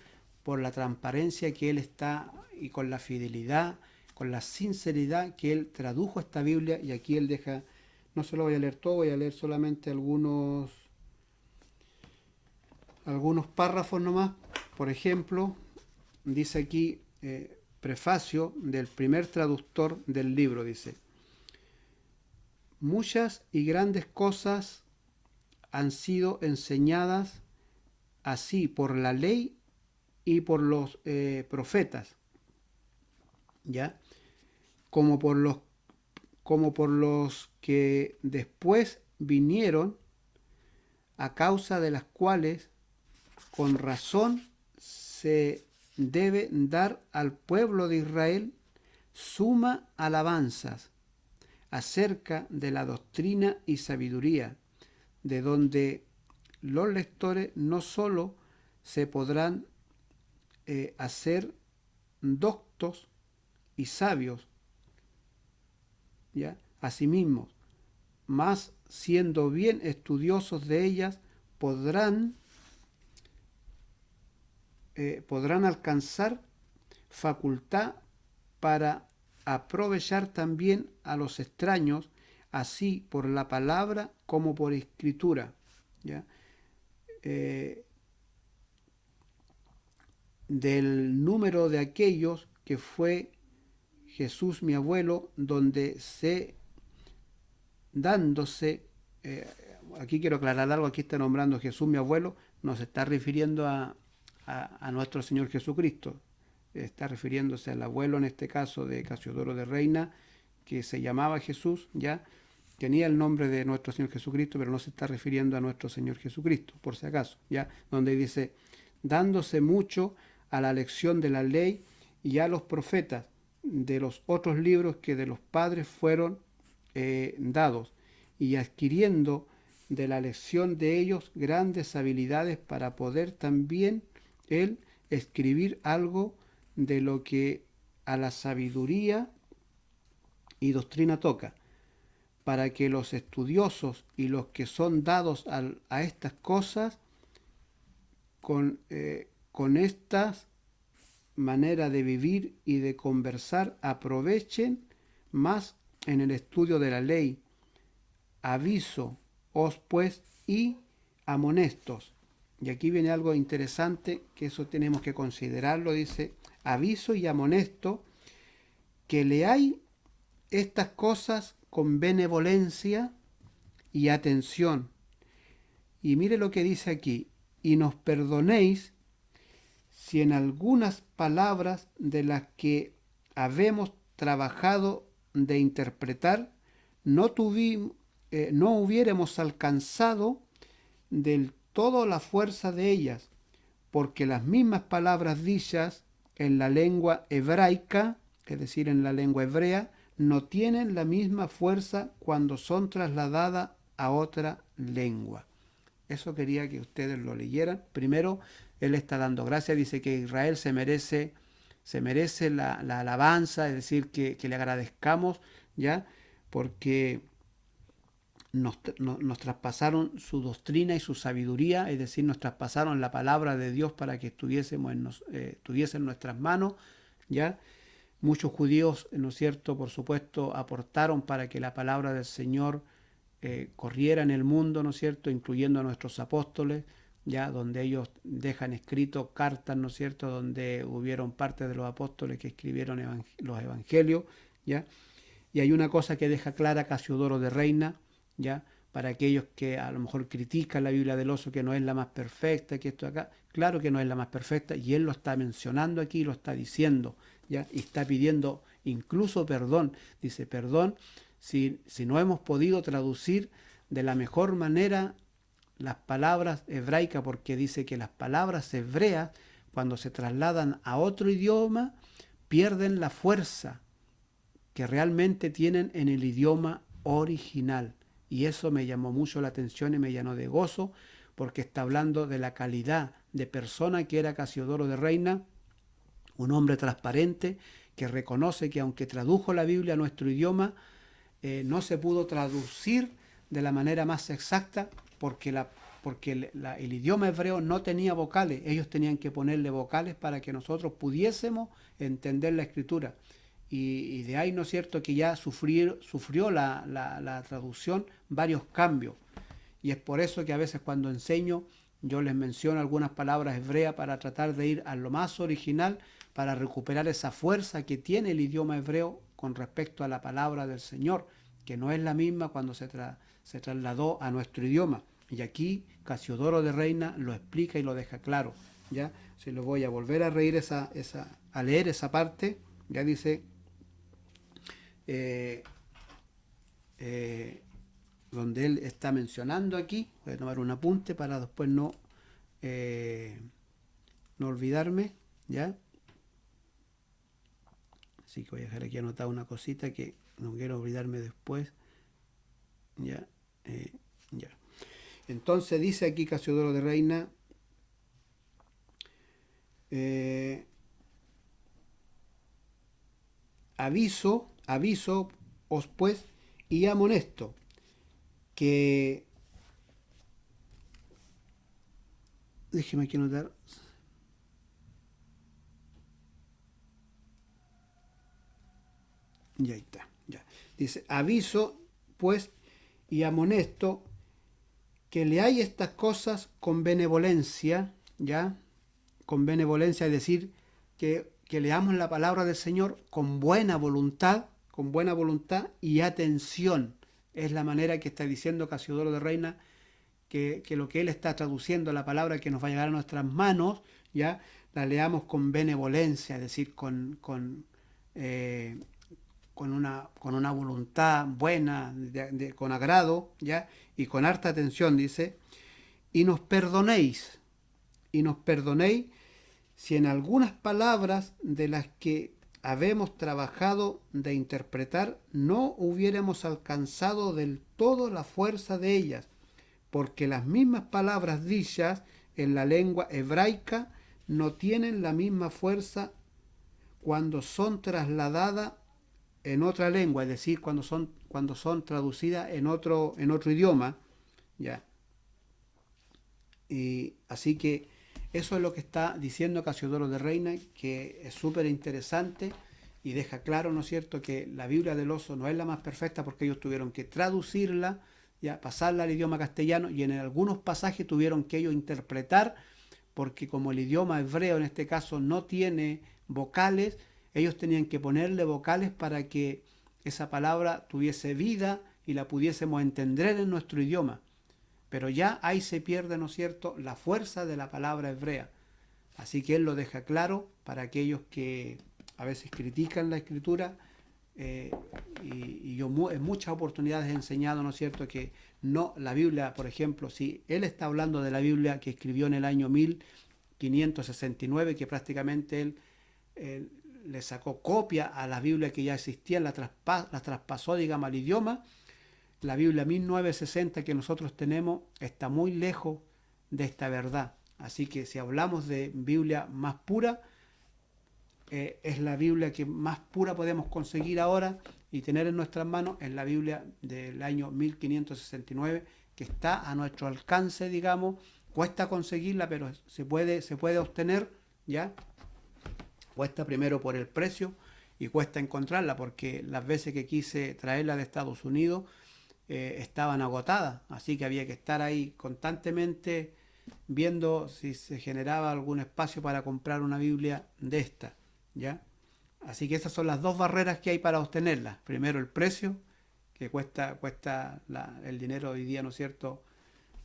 por la transparencia que él está y con la fidelidad, con la sinceridad que él tradujo esta Biblia. Y aquí él deja, no se lo voy a leer todo, voy a leer solamente algunos párrafos nomás. Por ejemplo, dice aquí, prefacio del primer traductor del libro, dice: muchas y grandes cosas han sido enseñadas así por la ley y por los profetas, ¿ya? Como por los que después vinieron, a causa de las cuales con razón se debe dar al pueblo de Israel suma alabanzas acerca de la doctrina y sabiduría, de donde los lectores no sólo se podrán hacer doctos y sabios, ¿ya? Asimismo, más siendo bien estudiosos de ellas, podrán alcanzar facultad para aprovechar también a los extraños, así por la palabra como por escritura, ¿ya? Del número de aquellos que fue Jesús mi abuelo, donde dándose, aquí quiero aclarar algo, aquí está nombrando Jesús mi abuelo, no se está refiriendo a nuestro Señor Jesucristo, está refiriéndose al abuelo, en este caso de Casiodoro de Reina, que se llamaba Jesús, ya tenía el nombre de nuestro Señor Jesucristo, pero no se está refiriendo a nuestro Señor Jesucristo, por si acaso, ya, donde dice, dándose mucho a la lección de la ley y a los profetas, de los otros libros que de los padres fueron dados, y adquiriendo de la lección de ellos grandes habilidades para poder también él escribir algo de lo que a la sabiduría y doctrina toca, para que los estudiosos y los que son dados a estas cosas con estas maneras de vivir y de conversar aprovechen más en el estudio de la ley. Aviso os pues y amonestos. Y aquí viene algo interesante, que eso tenemos que considerarlo, dice, aviso y amonesto que leáis estas cosas con benevolencia y atención. Y mire lo que dice aquí, y nos perdonéis si en algunas palabras de las que habemos trabajado de interpretar no hubiéramos alcanzado del todo la fuerza de ellas, porque las mismas palabras dichas en la lengua hebraica, es decir, en la lengua hebrea, no tienen la misma fuerza cuando son trasladadas a otra lengua. Eso quería que ustedes lo leyeran. Primero, él está dando gracias, dice que Israel se merece la alabanza, es decir, que le agradezcamos, ¿ya? Porque nos traspasaron su doctrina y su sabiduría, es decir, nos traspasaron la palabra de Dios para que estuviese en nuestras manos, ¿ya? Muchos judíos, ¿no es cierto?, por supuesto, aportaron para que la palabra del Señor corriera en el mundo, ¿no es cierto?, incluyendo a nuestros apóstoles, ya, donde ellos dejan escrito cartas, ¿no es cierto?, donde hubieron parte de los apóstoles que escribieron los evangelios, ya. Y hay una cosa que deja clara Casiodoro de Reina, ya, para aquellos que a lo mejor critican la Biblia del Oso, que no es la más perfecta, que esto acá, claro que no es la más perfecta, y él lo está mencionando aquí, lo está diciendo, ya, y está pidiendo incluso perdón, dice, perdón si no hemos podido traducir de la mejor manera las palabras hebraicas, porque dice que las palabras hebreas, cuando se trasladan a otro idioma, pierden la fuerza que realmente tienen en el idioma original. y eso me llamó mucho la atención y me llenó de gozo, porque está hablando de la calidad de persona que era Casiodoro de Reina, un hombre transparente que reconoce que aunque tradujo la Biblia a nuestro idioma, no se pudo traducir de la manera más exacta porque el idioma hebreo no tenía vocales. Ellos tenían que ponerle vocales para que nosotros pudiésemos entender la escritura. Y de ahí, ¿no es cierto?, que ya sufrió la traducción varios cambios. Y es por eso que a veces cuando enseño yo les menciono algunas palabras hebreas para tratar de ir a lo más original, para recuperar esa fuerza que tiene el idioma hebreo con respecto a la palabra del Señor, que no es la misma cuando se trasladó a nuestro idioma. Y aquí Casiodoro de Reina lo explica y lo deja claro. ¿Ya? Se lo voy a volver a a leer esa parte. Ya dice, eh, eh, donde él está mencionando aquí, voy a tomar un apunte para después no olvidarme, ¿ya? Así que voy a dejar aquí anotada una cosita que no quiero olvidarme después, ¿ya? Ya. Entonces dice aquí Casiodoro de Reina, aviso os pues y amonesto que, déjeme aquí anotar, ya está, ya. Dice, aviso pues y amonesto que leáis estas cosas con benevolencia, ¿ya? Con benevolencia, es decir, que leamos la palabra del Señor con buena voluntad y atención. Es la manera que está diciendo Casiodoro de Reina, que lo que él está traduciendo, la palabra que nos va a llegar a nuestras manos, ya la leamos con benevolencia, es decir, con una voluntad buena, con agrado, ya, y con harta atención, dice, y nos perdonéis, y nos perdonéis si en algunas palabras de las que habemos trabajado de interpretar no hubiéramos alcanzado del todo la fuerza de ellas, porque las mismas palabras dichas en la lengua hebraica no tienen la misma fuerza cuando son trasladadas en otra lengua, es decir, cuando son traducidas en otro idioma, ya. Y así que eso es lo que está diciendo Casiodoro de Reina, que es súper interesante y deja claro, ¿no es cierto?, que la Biblia del Oso no es la más perfecta porque ellos tuvieron que traducirla, ya pasarla al idioma castellano, y en algunos pasajes tuvieron que ellos interpretar, porque como el idioma hebreo en este caso no tiene vocales, ellos tenían que ponerle vocales para que esa palabra tuviese vida y la pudiésemos entender en nuestro idioma. Pero ya ahí se pierde, ¿no es cierto?, la fuerza de la palabra hebrea. Así que él lo deja claro para aquellos que a veces critican la escritura, y yo en muchas oportunidades he enseñado, ¿no es cierto?, que no, la Biblia, por ejemplo, si él está hablando de la Biblia que escribió en el año 1569, que prácticamente él le sacó copia a la Biblia que ya existía, la traspasó, digamos, al idioma. La Biblia 1960 que nosotros tenemos está muy lejos de esta verdad. Así que si hablamos de Biblia más pura, es la Biblia que más pura podemos conseguir ahora y tener en nuestras manos, es la Biblia del año 1569, que está a nuestro alcance, digamos. Cuesta conseguirla, pero se puede obtener, ¿ya? Cuesta primero por el precio y cuesta encontrarla, porque las veces que quise traerla de Estados Unidos, estaban agotadas, así que había que estar ahí constantemente viendo si se generaba algún espacio para comprar una Biblia de esta, ¿ya? Así que esas son las dos barreras que hay para obtenerla. Primero el precio, que cuesta el dinero hoy día, ¿no es cierto?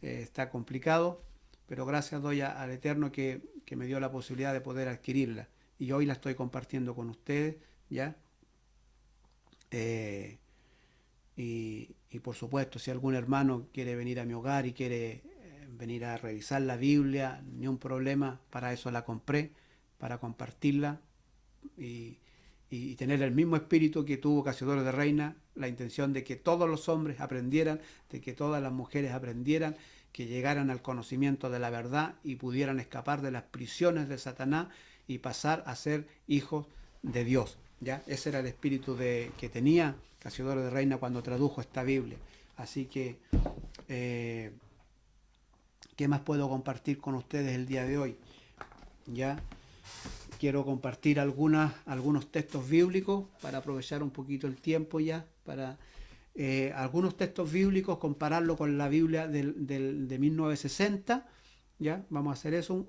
Está complicado, pero gracias doy al Eterno que me dio la posibilidad de poder adquirirla. Y hoy la estoy compartiendo con ustedes, ¿ya? Y por supuesto, si algún hermano quiere venir a mi hogar y quiere venir a revisar la Biblia, ni un problema, para eso la compré, para compartirla y y tener el mismo espíritu que tuvo Casiodoro de Reina, la intención de que todos los hombres aprendieran, de que todas las mujeres aprendieran, que llegaran al conocimiento de la verdad y pudieran escapar de las prisiones de Satanás y pasar a ser hijos de Dios. ¿Ya? Ese era el espíritu que tenía Casiodoro de Reina cuando tradujo esta Biblia. Así que, ¿qué más puedo compartir con ustedes el día de hoy? ¿Ya? Quiero compartir algunos textos bíblicos para aprovechar un poquito el tiempo ya, para algunos textos bíblicos, compararlo con la Biblia de 1960, ¿ya? Vamos a hacer eso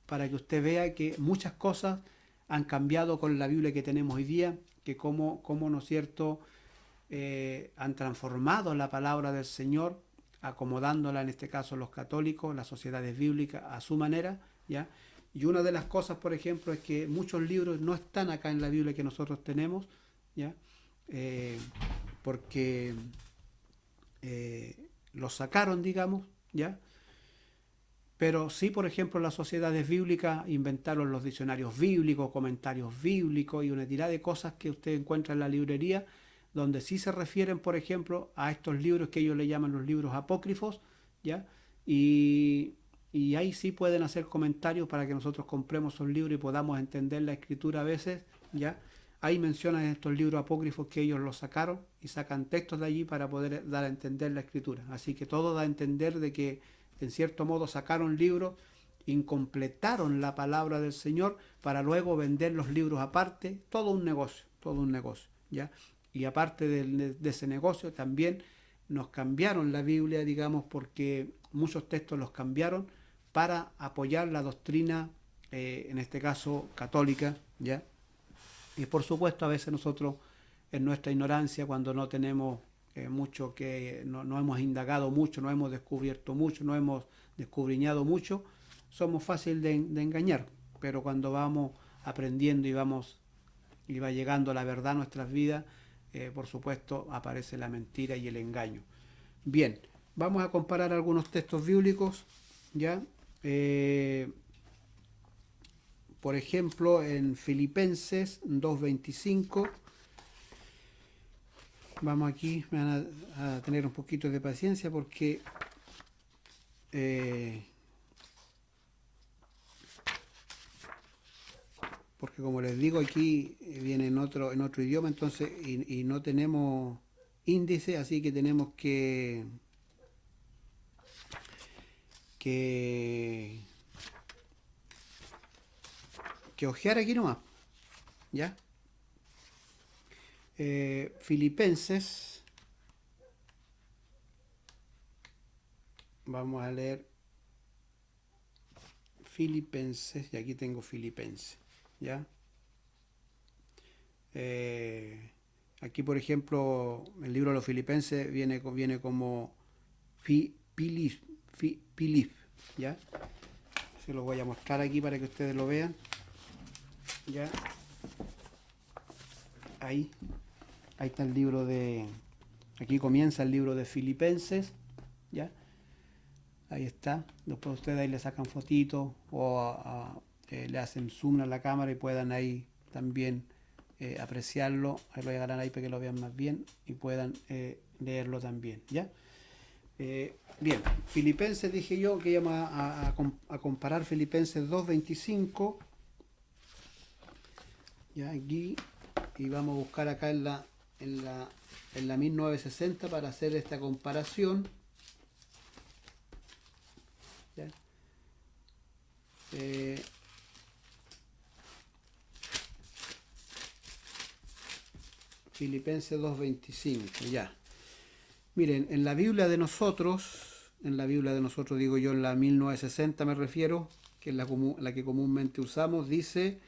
para que usted vea que muchas cosas han cambiado con la Biblia que tenemos hoy día, que cómo ¿no es cierto?, han transformado la palabra del Señor, acomodándola, en este caso los católicos, las sociedades bíblicas, a su manera, ¿ya? Y una de las cosas, por ejemplo, es que muchos libros no están acá en la Biblia que nosotros tenemos, ¿ya? Porque los sacaron, digamos, ¿ya? Pero sí, por ejemplo, las sociedades bíblicas inventaron los diccionarios bíblicos, comentarios bíblicos y una tirada de cosas que usted encuentra en la librería, donde sí se refieren, por ejemplo, a estos libros que ellos le llaman los libros apócrifos, ¿ya? Y ahí sí pueden hacer comentarios para que nosotros compremos esos libros y podamos entender la escritura a veces, ¿ya? Ahí mencionan estos libros apócrifos que ellos los sacaron y sacan textos de allí para poder dar a entender la escritura. Así que todo da a entender de que en cierto modo sacaron libros, incompletaron la palabra del Señor para luego vender los libros aparte, todo un negocio, ¿ya? Y aparte de ese negocio también nos cambiaron la Biblia, digamos, porque muchos textos los cambiaron para apoyar la doctrina, en este caso católica, ¿ya? Y por supuesto a veces nosotros en nuestra ignorancia, cuando no tenemos mucho que, no hemos indagado mucho, no hemos descubierto mucho, no hemos descubriñado mucho, somos fáciles de engañar. Pero cuando vamos aprendiendo y va llegando la verdad a nuestras vidas, por supuesto aparece la mentira y el engaño. Bien, vamos a comparar algunos textos bíblicos, ¿ya? Por ejemplo, en Filipenses 2:25, vamos aquí, me van a tener un poquito de paciencia porque como les digo, aquí viene en otro idioma, entonces, y no tenemos índice, así que tenemos que ojear aquí nomás, ¿ya? Filipenses, vamos a leer Filipenses, y aquí tengo Filipenses, ¿ya? Aquí, por ejemplo, el libro de los Filipenses viene como Pilip, ¿ya? Se lo voy a mostrar aquí para que ustedes lo vean, ¿ya? Ahí está el libro aquí comienza el libro de Filipenses, ¿ya? Ahí está. Después ustedes ahí le sacan fotitos o le hacen zoom a la cámara y puedan ahí también apreciarlo. Ahí lo llegarán ahí para que lo vean más bien y puedan leerlo también, ¿ya? Bien, Filipenses dije yo que íbamos a comparar Filipenses 2:25, ya aquí, y vamos a buscar acá en la 1960 para hacer esta comparación, ¿ya? Filipenses 2:25, ya. Miren, en la Biblia de nosotros digo yo, en la 1960 me refiero, que es la que comúnmente usamos, dice,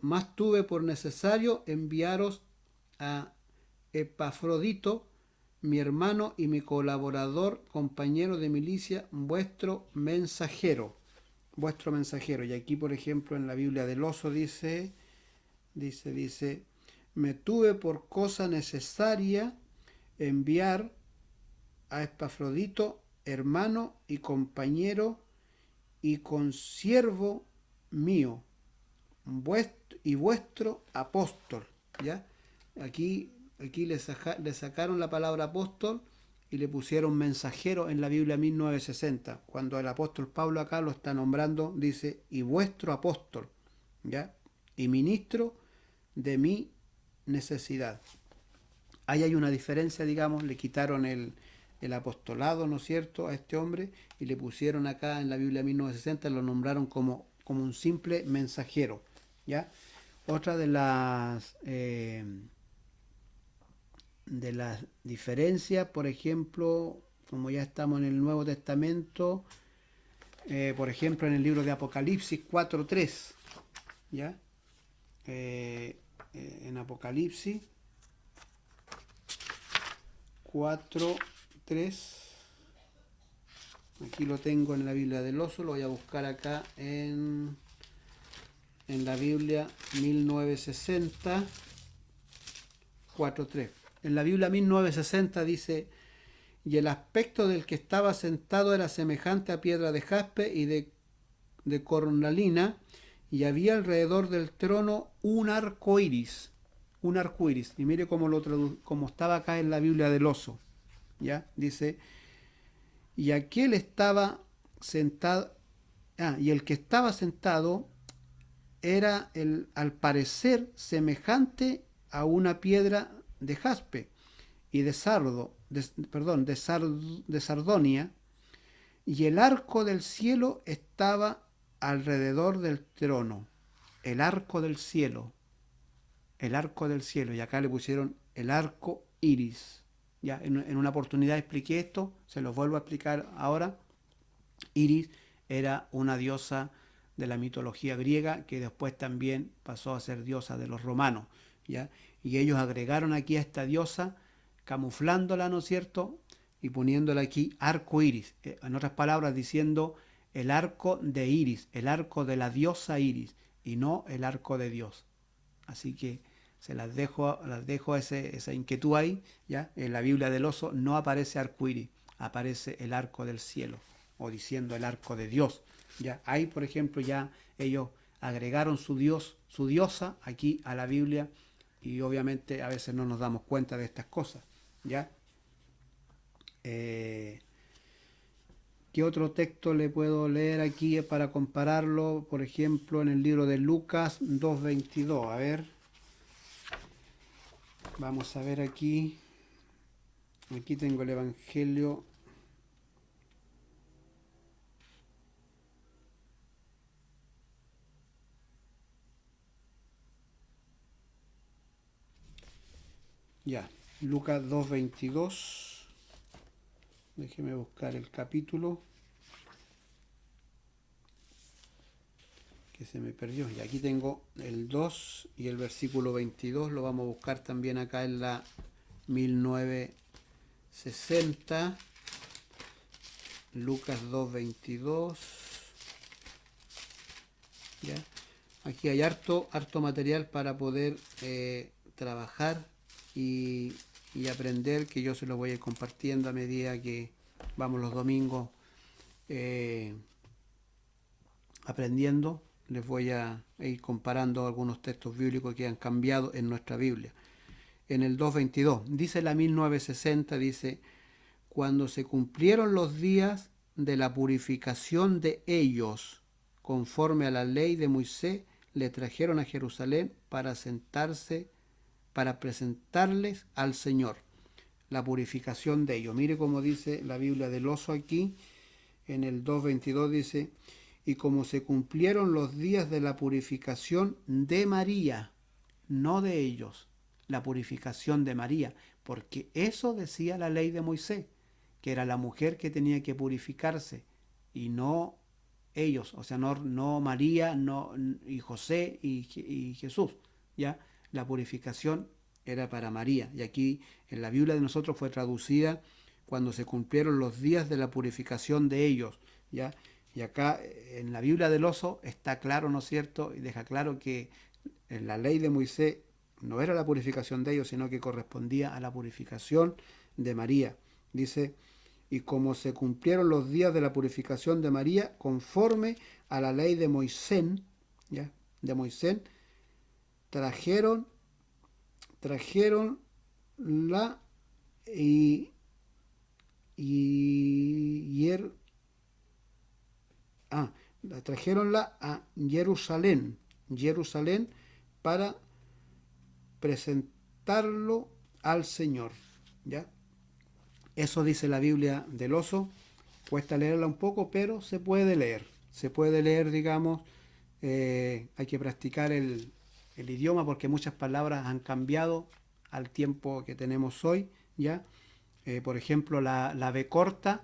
más tuve por necesario enviaros a Epafrodito, mi hermano y mi colaborador, compañero de milicia, vuestro mensajero. Y aquí, por ejemplo, en la Biblia del Oso dice, me tuve por cosa necesaria enviar a Epafrodito, hermano y compañero y consiervo mío, y vuestro apóstol, ¿ya? Aquí le sacaron la palabra apóstol y le pusieron mensajero en la Biblia 1960. Cuando el apóstol Pablo acá lo está nombrando, dice, y vuestro apóstol, ¿ya? Y ministro de mi necesidad. Ahí hay una diferencia, digamos, le quitaron el apostolado, ¿no es cierto?, a este hombre y le pusieron acá en la Biblia 1960, lo nombraron como un simple mensajero, ¿ya? Otra de las diferencias, por ejemplo, como ya estamos en el Nuevo Testamento, por ejemplo, en el libro de Apocalipsis 4:3, ¿ya? En Apocalipsis 4:3, aquí lo tengo en la Biblia del Oso, lo voy a buscar acá en la Biblia 1960, 4:3. En la Biblia 1960 dice, y el aspecto del que estaba sentado era semejante a piedra de jaspe y de cornalina, y había alrededor del trono un arco iris. Un arco iris. Y mire cómo estaba acá en la Biblia del Oso. ¿Ya? Dice, y aquel estaba sentado. Y el que estaba sentado era al parecer semejante a una piedra de jaspe y de sardonia, y el arco del cielo estaba alrededor del trono. El arco del cielo, y acá le pusieron el arco iris. Ya en una oportunidad expliqué esto, se los vuelvo a explicar ahora. Iris era una diosa de la mitología griega que después también pasó a ser diosa de los romanos, ¿ya? Y ellos agregaron aquí a esta diosa, camuflándola, ¿no es cierto?, y poniéndola aquí arco iris, en otras palabras diciendo el arco de Iris, el arco de la diosa Iris, y no el arco de Dios. Así que se las dejo esa inquietud ahí, ¿ya? En la Biblia del Oso no aparece arco iris, aparece el arco del cielo, o diciendo el arco de Dios. ¿Ya? Ahí, por ejemplo, ya ellos agregaron su Dios, su diosa aquí a la Biblia, y obviamente a veces no nos damos cuenta de estas cosas. ¿Ya? ¿Qué otro texto le puedo leer aquí para compararlo? Por ejemplo, en el libro de Lucas 2:22. A ver, vamos a ver aquí. Aquí tengo el Evangelio. Ya, Lucas 2:22. Déjeme buscar el capítulo, que se me perdió. Y aquí tengo el 2 y el versículo 22. Lo vamos a buscar también acá en la 1960. Lucas 2:22. ¿Ya? Aquí hay harto material para poder trabajar y aprender, que yo se lo voy a ir compartiendo a medida que vamos los domingos aprendiendo. Les voy a ir comparando algunos textos bíblicos que han cambiado en nuestra Biblia. En el 2:22, dice la 1960, dice, cuando se cumplieron los días de la purificación de ellos, conforme a la ley de Moisés, le trajeron a Jerusalén para presentarles al Señor. La purificación de ellos. Mire cómo dice la Biblia del Oso aquí, en el 2:22 dice, y como se cumplieron los días de la purificación de María, no de ellos, la purificación de María, porque eso decía la ley de Moisés, que era la mujer que tenía que purificarse, y no ellos, o sea, no María, no, y José y Jesús, ¿ya? La purificación era para María, y aquí en la Biblia de nosotros fue traducida cuando se cumplieron los días de la purificación de ellos, ¿ya? Y acá en la Biblia del Oso está claro, ¿no es cierto? Y deja claro que en la ley de Moisés no era la purificación de ellos, sino que correspondía a la purificación de María. Dice, y como se cumplieron los días de la purificación de María, conforme a la ley de Moisés, ¿ya? De Moisés, trajeron, trajeron la y, y la trajeronla a Jerusalén, Jerusalén para presentarlo al Señor. ¿Ya? Eso dice la Biblia del oso. Cuesta leerla un poco, pero se puede leer. Se puede leer, digamos. Hay que practicar el idioma porque muchas palabras han cambiado al tiempo que tenemos hoy. ¿Ya? Por ejemplo, la B corta.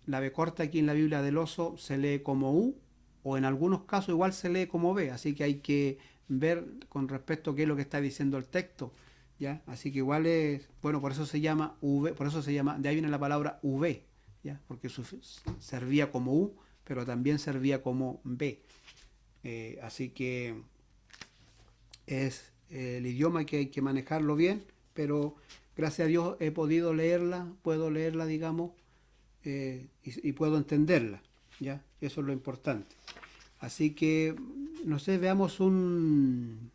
La B corta aquí en la Biblia del oso se lee como U o en algunos casos igual se lee como B. Así que hay que ver con respecto a qué es lo que está diciendo el texto. ¿Ya? Así que igual es, bueno, por eso se llama V, por eso se llama, de ahí viene la palabra V, ¿ya? Porque servía como U, pero también servía como B. Así que es el idioma que hay que manejarlo bien, pero gracias a Dios he podido leerla, puedo leerla, digamos, y puedo entenderla, ¿ya? Eso es lo importante. Así que, no sé, veamos un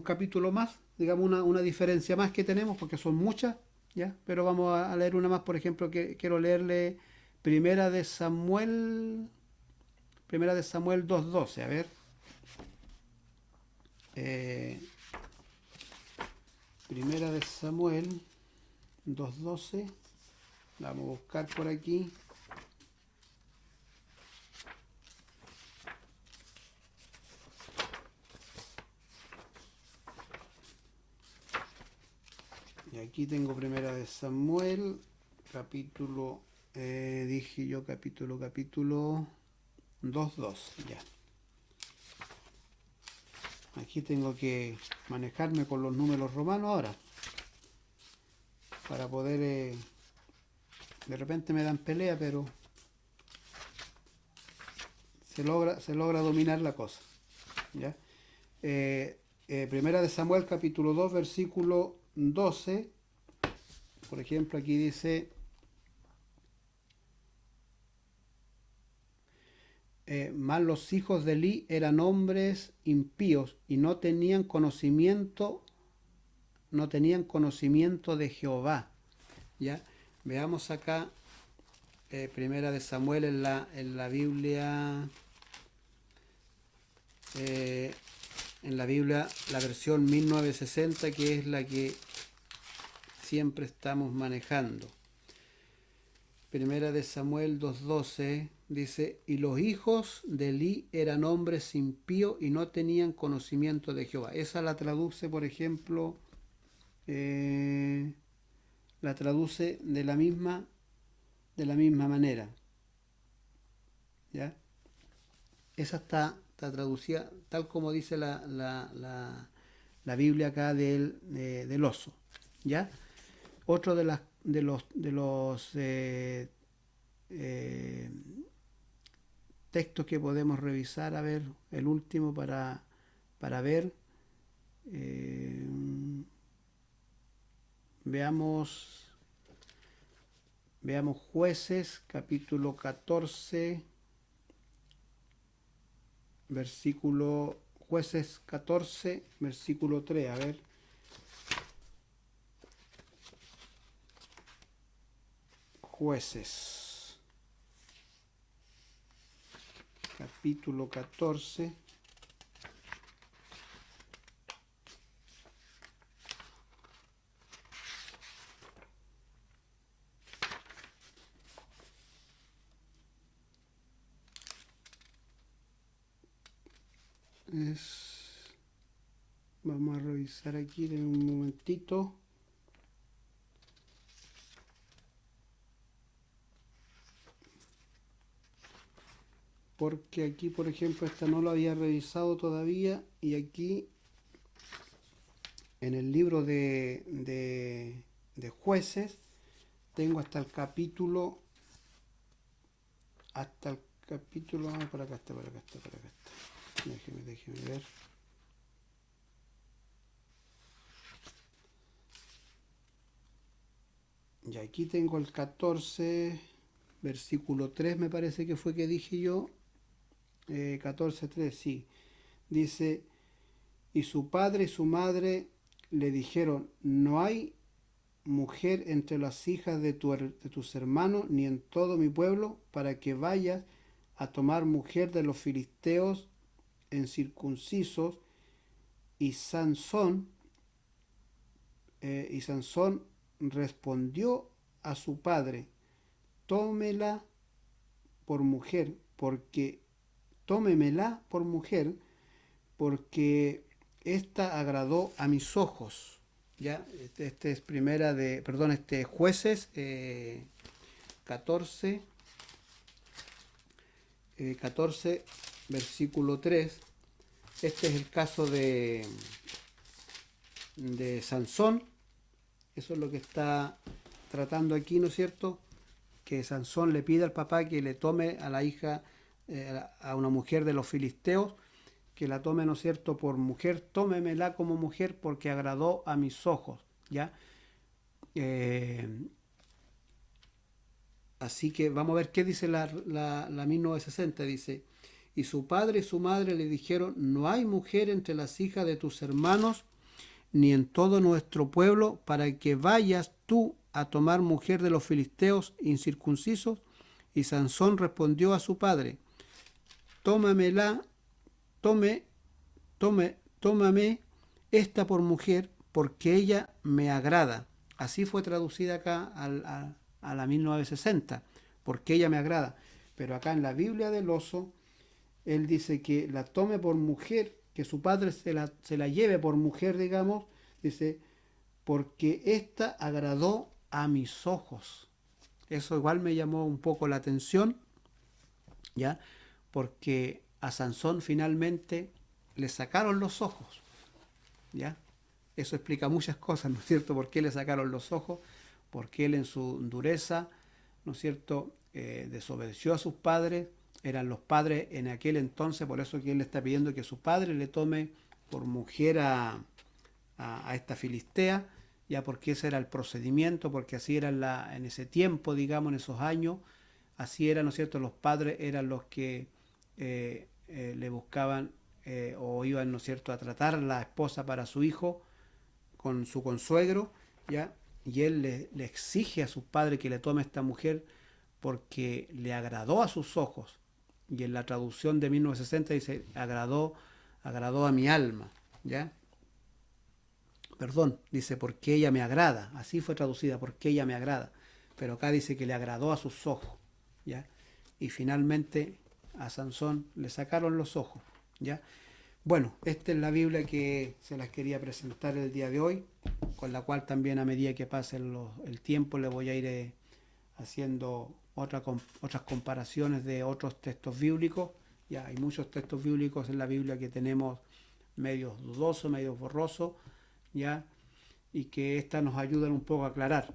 capítulo más, digamos una diferencia más que tenemos, porque son muchas, ¿ya? Pero vamos a leer una más, por ejemplo, que quiero leerle Primera de Samuel, Primera de Samuel 2:12, a ver. Eh, Primera de Samuel 2:12, vamos a buscar por aquí. Y aquí tengo Primera de Samuel, capítulo, dije yo capítulo 2:2, ya. Aquí tengo que manejarme con los números romanos ahora, para poder, de repente me dan pelea, pero se logra dominar la cosa, ¿ya? Primera de Samuel, capítulo 2, versículo 12, por ejemplo, aquí dice, más los hijos de Eli eran hombres impíos y no tenían conocimiento de Jehová. ¿Ya? Veamos acá, Primera de Samuel en la Biblia, eh, la versión 1960, que es la que siempre estamos manejando. Primera de Samuel 2:12 dice, y los hijos de Eli eran hombres impíos y no tenían conocimiento de Jehová. Esa la traduce, por ejemplo, la traduce de la misma manera. ¿Ya? Esa está traducida tal como dice la Biblia acá del oso. ¿Ya? Otro de los eh, textos que podemos revisar, a ver, el último para ver, eh, veamos, veamos Jueces, capítulo 14, Jueces 14, versículo 3, a ver. Jueces, capítulo 14. Vamos a revisar aquí en un momentito. Porque aquí, por ejemplo, esta no lo había revisado todavía. Y aquí, en el libro de Jueces, tengo hasta el capítulo. Por acá está. Déjeme ver. Y aquí tengo el 14, versículo 3, me parece que fue que dije yo. 14:3, sí. Dice, y su padre y su madre le dijeron, no hay mujer entre las hijas de tus hermanos, ni en todo mi pueblo, para que vayas a tomar mujer de los filisteos incircuncisos. Y Sansón, y Sansón respondió a su padre, tómela por mujer, porque tómemela por mujer, porque esta agradó a mis ojos. Ya, este es Jueces 14, 14, versículo 3. Este es el caso de Sansón. Eso es lo que está tratando aquí, ¿no es cierto? Que Sansón le pide al papá que le tome a la hija, a una mujer de los filisteos, que la tome, ¿no es cierto?, por mujer, tómemela como mujer porque agradó a mis ojos, ¿ya? Eh, Así que vamos a ver qué dice la 1960. Dice, y su padre y su madre le dijeron, no hay mujer entre las hijas de tus hermanos, ni en todo nuestro pueblo, para que vayas tú a tomar mujer de los filisteos incircuncisos. Y Sansón respondió a su padre, tómamela, tome, tómame esta por mujer, porque ella me agrada. Así fue traducida acá a la 1960, porque ella me agrada. Pero acá en la Biblia del Oso, él dice que la tome por mujer, que su padre se la lleve por mujer, digamos, dice, porque esta agradó a mis ojos. Eso igual me llamó un poco la atención, ¿ya? Porque a Sansón finalmente le sacaron los ojos, ¿ya? Eso explica muchas cosas, ¿no es cierto? ¿Por qué le sacaron los ojos? Porque él en su dureza, ¿no es cierto?, desobedeció a sus padres. Eran los padres en aquel entonces, por eso que él le está pidiendo que su padre le tome por mujer a esta filistea, ya porque ese era el procedimiento, porque así era en ese tiempo, digamos, en esos años, así era, ¿no es cierto? Los padres eran los que le buscaban o iban, ¿no es cierto?, a tratar la esposa para su hijo con su consuegro, ¿ya? Y él le exige a sus padres que le tome a esta mujer porque le agradó a sus ojos. Y en la traducción de 1960 dice, agradó a mi alma, ¿ya? Perdón, dice, porque ella me agrada. Así fue traducida, porque ella me agrada. Pero acá dice que le agradó a sus ojos, ¿ya? Y finalmente a Sansón le sacaron los ojos, ¿ya? Bueno, esta es la Biblia que se las quería presentar el día de hoy, con la cual también a medida que pase el tiempo le voy a ir haciendo otras comparaciones de otros textos bíblicos. Ya hay muchos textos bíblicos en la Biblia que tenemos medios dudosos, medios borrosos, ya, y que esta nos ayudan un poco a aclarar,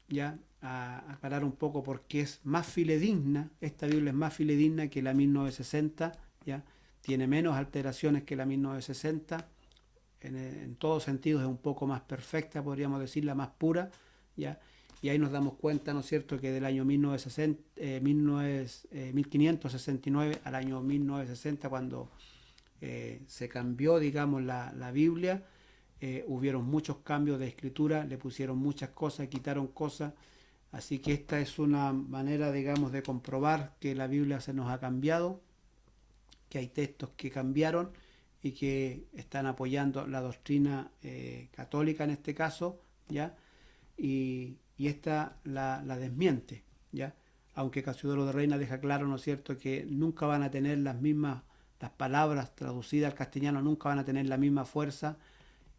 ya, a aclarar un poco porque es más fidedigna, esta Biblia es más fidedigna que la 1960, ya, tiene menos alteraciones que la 1960, en todos sentidos es un poco más perfecta, podríamos decirla, más pura, ya, y ahí nos damos cuenta, ¿no es cierto?, que del año 1569 al año 1960, cuando se cambió, digamos, la Biblia, hubieron muchos cambios de escritura, le pusieron muchas cosas, quitaron cosas, así que esta es una manera, digamos, de comprobar que la Biblia se nos ha cambiado, que hay textos que cambiaron y que están apoyando la doctrina católica en este caso, ¿ya? Y esta la desmiente, ¿ya? Aunque Casiodoro de Reina deja claro, ¿no es cierto?, que nunca van a tener las palabras traducidas al castellano nunca van a tener la misma fuerza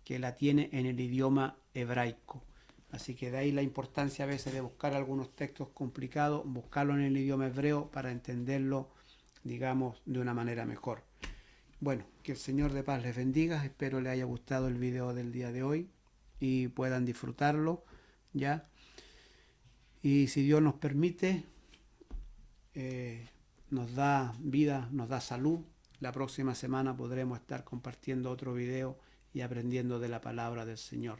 que la tiene en el idioma hebraico. Así que de ahí la importancia a veces de buscar algunos textos complicados, buscarlo en el idioma hebreo para entenderlo, digamos, de una manera mejor. Bueno, que el Señor de paz les bendiga, espero les haya gustado el video del día de hoy y puedan disfrutarlo, ¿ya? Y si Dios nos permite, nos da vida, nos da salud, la próxima semana podremos estar compartiendo otro video y aprendiendo de la palabra del Señor.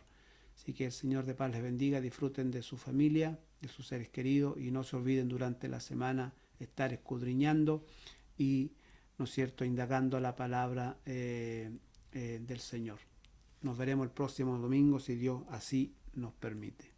Así que el Señor de paz les bendiga, disfruten de su familia, de sus seres queridos y no se olviden durante la semana estar escudriñando y ¿no es cierto?, indagando la palabra del Señor. Nos veremos el próximo domingo si Dios así nos permite.